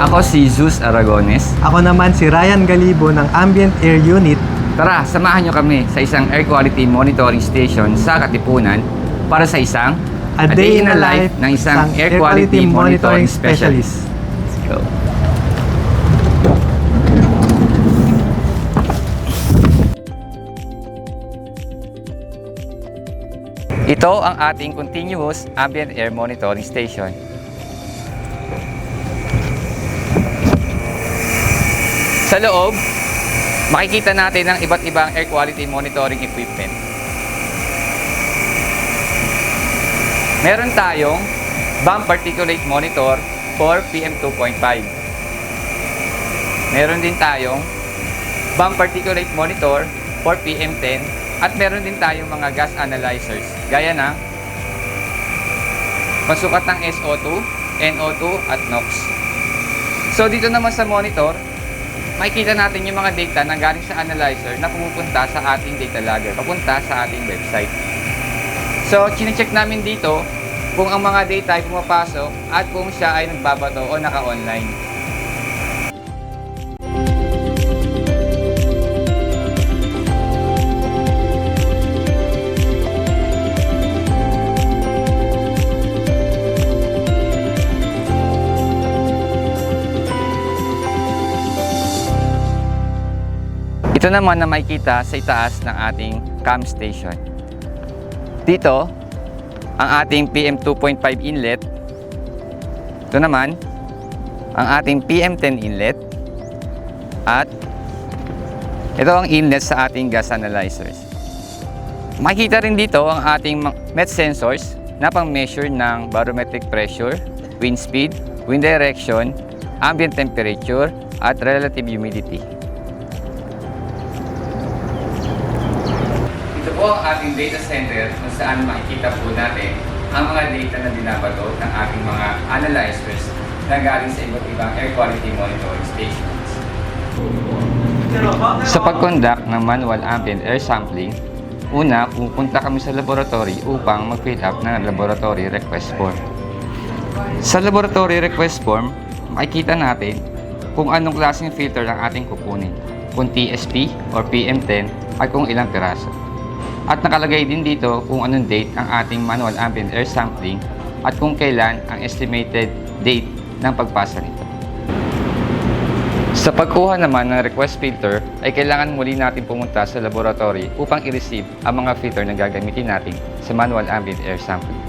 Ako si Zeus Aragones. Ako naman si Ryan Galibo ng Ambient Air Unit. Tara, samahan nyo kami sa isang air quality monitoring station sa Katipunan para sa isang A Day in the Life ng isang air quality monitoring specialist. Let's go. Ito ang ating continuous ambient air monitoring station. Sa loob, makikita natin ang iba't ibang air quality monitoring equipment. Meron tayong bomb particulate monitor for PM2.5. Meron din tayong bomb particulate monitor for PM10 at meron din tayong mga gas analyzers gaya ng pagsukat ng SO2, NO2 at NOx. So dito naman sa monitor, makikita natin yung mga data na galing sa analyzer na pumupunta sa ating data logger, papunta sa ating website. So, chinecheck namin dito kung ang mga data ay pumapasok at kung siya ay nagbabato o naka-online. Ito naman na makikita sa itaas ng ating cam station. Dito, ang ating PM2.5 inlet. Ito naman, ang ating PM10 inlet. At ito ang inlet sa ating gas analyzers. Makikita rin dito ang ating MET sensors na pang-measure ng barometric pressure, wind speed, wind direction, ambient temperature, at relative humidity. Ito po ang ating data center kung saan makikita po natin ang mga data na binabato ng ating mga analyzers na galing sa iba't ibang air quality monitoring stations. Sa pag-conduct ng manual ambient air sampling, una, pupunta kami sa laboratory upang mag-fill up ng laboratory request form. Sa laboratory request form, makikita natin kung anong klaseng filter ang ating kukunin, kung TSP or PM10 at kung ilang piraso. At nakalagay din dito kung anong date ang ating manual ambient air sampling at kung kailan ang estimated date ng pagpasa nito. Sa pagkuha naman ng request filter ay kailangan muli natin pumunta sa laboratory upang i-receive ang mga filter na gagamitin natin sa manual ambient air sampling.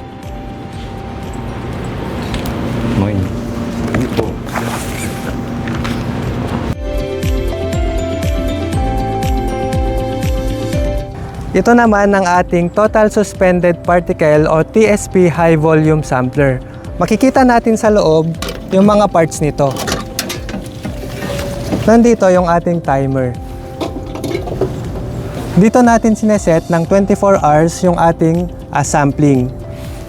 Ito naman ang ating Total Suspended Particle o TSP High Volume Sampler. Makikita natin sa loob yung mga parts nito. Nandito yung ating timer. Dito natin sineset ng 24 hours yung ating sampling.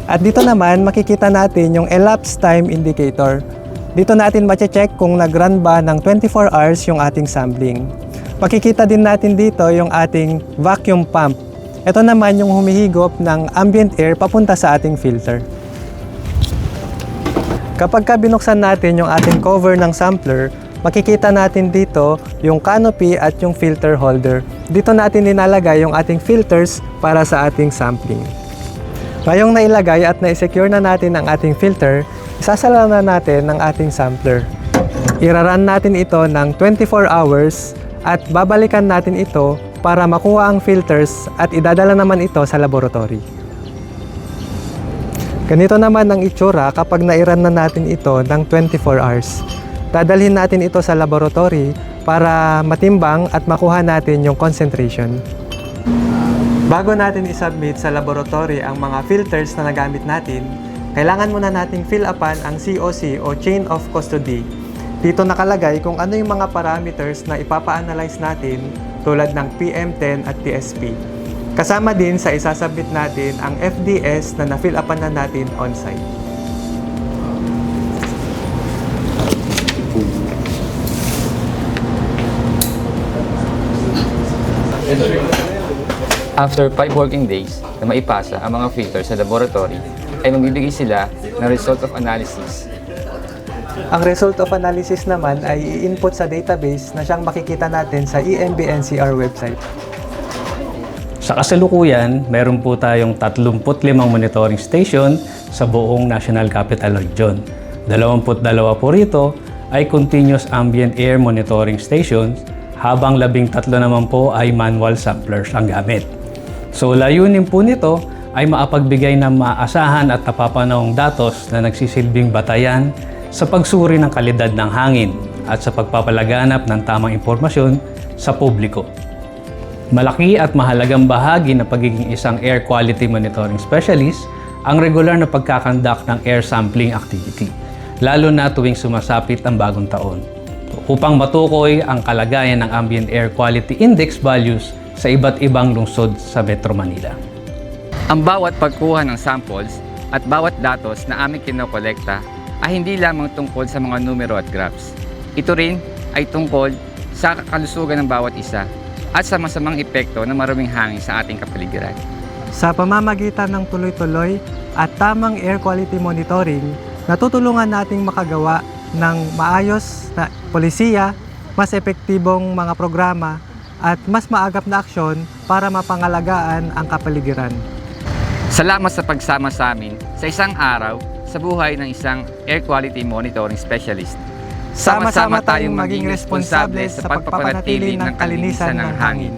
At dito naman makikita natin yung elapsed time indicator. Dito natin ma-check kung nag-run ba ng 24 hours yung ating sampling. Makikita din natin dito yung ating vacuum pump. Ito naman yung humihigop ng ambient air papunta sa ating filter. Kapag binuksan natin yung ating cover ng sampler, makikita natin dito yung canopy at yung filter holder. Dito natin nilalagay yung ating filters para sa ating sampling. Ngayong nailagay at na-secure na natin ang ating filter, isasala na natin ang ating sampler. Iraran natin ito ng 24 hours at babalikan natin ito para makuha ang filters at idadala naman ito sa laboratory. Ganito naman ang itsura kapag nairan na natin ito ng 24 hours. Dadalhin natin ito sa laboratory para matimbang at makuha natin yung concentration. Bago natin isubmit sa laboratory ang mga filters na nagamit natin, kailangan muna nating fill upan ang COC o Chain of Custody. Dito nakalagay kung ano yung mga parameters na ipapa-analyze natin tulad ng PM10 at TSP. Kasama din sa isasubmit natin ang FDS na na-fill upan na natin on-site. After 5 working days na maipasa ang mga filter sa laboratory, ay magbibigay sila ng result of analysis. Ang result of analysis naman ay i-input sa database na siyang makikita natin sa EMB-NCR website. Sa kasalukuyan, meron po tayong 35 monitoring station sa buong National Capital Region. 22 po rito ay continuous ambient air monitoring stations, habang 13 naman po ay manual samplers ang gamit. So layunin po nito ay maapagbigay ng maasahan at napapanahong datos na nagsisilbing batayan sa pagsuri ng kalidad ng hangin at sa pagpapalaganap ng tamang impormasyon sa publiko. Malaki at mahalagang bahagi ng pagiging isang air quality monitoring specialist ang regular na pagkakandak ng air sampling activity, lalo na tuwing sumasapit ang bagong taon, upang matukoy ang kalagayan ng ambient air quality index values sa iba't ibang lungsod sa Metro Manila. Ang bawat pagkuha ng samples at bawat datos na aming kinokolekta ay hindi lamang tungkol sa mga numero at graphs. Ito rin ay tungkol sa kalusugan ng bawat isa at sa masamang epekto ng maruming hangin sa ating kapaligiran. Sa pamamagitan ng tuloy-tuloy at tamang air quality monitoring, natutulungan nating makagawa ng maayos na polisiya, mas epektibong mga programa, at mas maagap na aksyon para mapangalagaan ang kapaligiran. Salamat sa pagsama sa amin sa isang araw sa buhay ng isang air quality monitoring specialist. Sama-sama tayong maging responsable sa pagpapanatili ng kalinisan ng hangin.